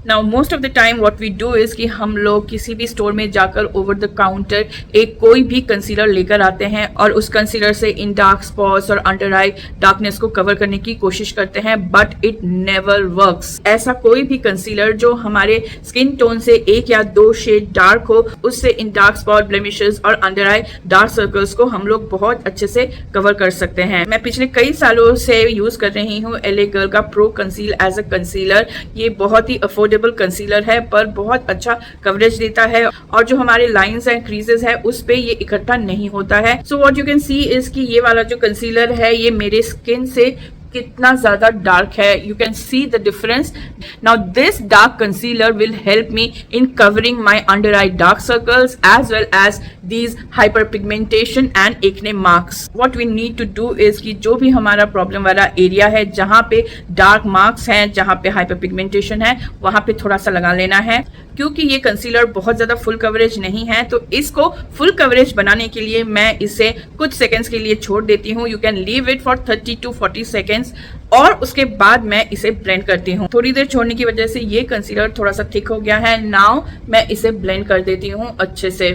Now most of the time what we do is कि हम लोग किसी भी स्टोर में जाकर ओवर द काउंटर एक कोई भी कंसीलर लेकर आते हैं और उस कंसीलर से इन डार्क स्पॉट्स और अंडर आई डार्कनेस को कवर करने की कोशिश करते हैं, बट इट नेवर वर्क्स। ऐसा कोई भी कंसीलर जो हमारे स्किन टोन से 1 या 2 शेड डार्क हो, उससे इन डार्क स्पॉट, ब्लेमिशेस और अंडर आई डार्क सर्कल्स को हम लोग बहुत अच्छे से कवर कर सकते हैं। मैं पिछले कई सालों से यूज कर रही हूँ LA गर्ल का Pro Conceal as a concealer. ये बहुत ही अफोर्डेबल कंसीलर है पर बहुत अच्छा कवरेज देता है और जो हमारे लाइंस एंड क्रीजेस है उस पे ये इकट्ठा नहीं होता है। So what you can C is कि ये वाला जो कंसीलर है ये मेरे स्किन से कितना ज्यादा डार्क है। You can see the difference. Now this dark concealer will help me in covering my under eye dark circles as well as these hyper pigmentation and acne marks. What we need to do is कि जो भी हमारा problem वाला area है, जहां पे dark marks हैं, जहां पे हाइपर पिगमेंटेशन है, वहां पे थोड़ा सा लगा लेना है। क्योंकि ये कंसीलर बहुत ज्यादा फुल कवरेज नहीं है तो इसको फुल कवरेज बनाने के लिए मैं इसे कुछ सेकेंड्स के लिए छोड़ देती हूँ। You can leave it for 30 to 40 seconds और उसके बाद मैं इसे ब्लेंड करती हूँ। थोड़ी देर छोड़ने की वजह से ये कंसीलर थोड़ा सा थिक हो गया है। नाउ मैं इसे ब्लेंड कर देती हूँ अच्छे से।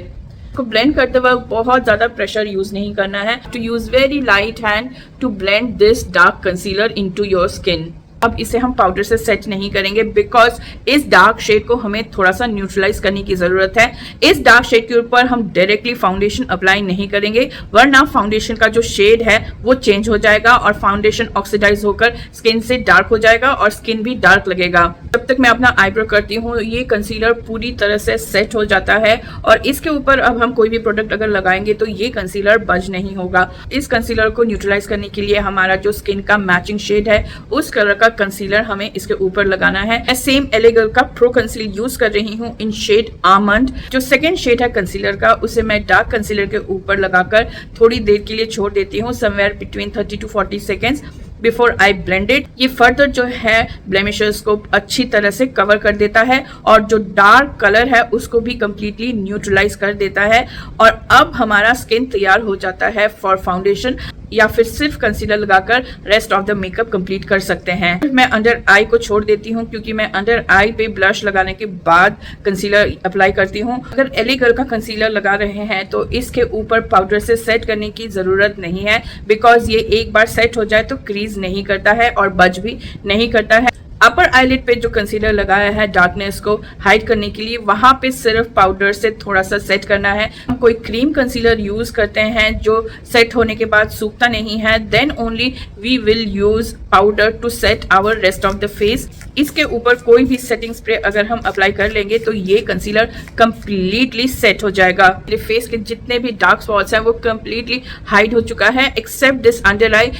को ब्लेंड करते वक्त बहुत ज्यादा प्रेशर यूज नहीं करना है। To use very light hand to blend this dark concealer into your skin. अब इसे हम पाउडर से सेट नहीं करेंगे बिकॉज इस डार्क शेड को हमें थोड़ा सा न्यूट्रलाइज करने की जरूरत है। इस डार्क शेड के ऊपर हम डायरेक्टली फाउंडेशन अप्लाई नहीं करेंगे, वरना फाउंडेशन का जो शेड है वो चेंज हो जाएगा और फाउंडेशन ऑक्सीडाइज होकर स्किन से डार्क हो जाएगा और स्किन भी डार्क लगेगा। जब तक मैं अपना आईब्रो करती हूँ ये कंसीलर पूरी तरह से सेट हो जाता है और इसके ऊपर अब हम कोई भी प्रोडक्ट अगर लगाएंगे तो ये कंसीलर बज नहीं होगा। इस कंसीलर को न्यूट्रलाइज करने के लिए हमारा जो स्किन का मैचिंग शेड है उस कलर का कंसीलर हमें इसके ऊपर लगाना है। मैं सेम LA गर्ल का प्रो कंसील यूज कर रही हूँ इन शेड आमंड। जो सेकंड शेड है कंसीलर का उसे मैं डार्क कंसीलर के ऊपर लगाकर थोड़ी देर के लिए छोड़ देती हूँ, somewhere between 30 to 40 seconds before I blend it. ये फर्दर जो है ब्लेमिशेस को अच्छी तरह से कवर कर देता है और जो डार्क कलर है उसको भी कंप्लीटली न्यूट्रलाइज कर देता है और अब हमारा स्किन तैयार हो जाता है फॉर फाउंडेशन या फिर सिर्फ कंसीलर लगाकर rest of the makeup complete कर सकते हैं। मैं अंडर आई को छोड़ देती हूँ क्योंकि मैं अंडर आई पे ब्लश लगाने के बाद कंसीलर अप्लाई करती हूँ। अगर LA गर्ल का कंसीलर लगा रहे हैं तो इसके ऊपर पाउडर से सेट करने की जरूरत नहीं है बिकॉज ये एक बार सेट हो जाए तो क्रीज नहीं करता है और बज भी नहीं करता है। अपर आईलिड पे जो कंसीलर लगाया है डार्कनेस को हाइड करने के लिए, वहां पे सिर्फ पाउडर से थोड़ा सा सेट करना है। हम कोई क्रीम कंसीलर यूज करते हैं जो सेट होने के बाद सूखता नहीं है, then only we will use powder to set our rest of the face. इसके ऊपर कोई भी सेटिंग स्प्रे अगर हम अप्लाई कर लेंगे तो ये कंसीलर कंप्लीटली सेट हो जाएगा। मेरे फेस के जितने भी डार्क स्पॉट्स हैं वो कंप्लीटली हाइड हो चुका है except this under eye.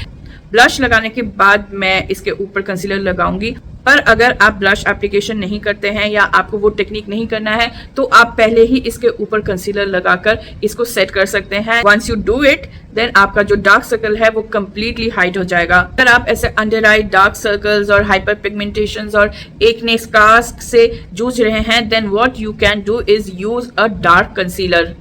Blush लगाने के बाद मैं इसके ऊपर कंसीलर लगाऊंगी, पर अगर आप ब्लश एप्लीकेशन नहीं करते हैं या आपको वो टेक्निक नहीं करना है तो आप पहले ही इसके ऊपर कंसीलर लगाकर इसको सेट कर सकते हैं। Once you do it then आपका जो डार्क सर्कल है वो कंप्लीटली हाइड हो जाएगा। अगर आप ऐसे अंडर आई डार्क सर्कल्स और हाइपर पिगमेंटेशंस और एक्ने स्कार्स से जूझ रहे हैं then what you can do is use a dark concealer.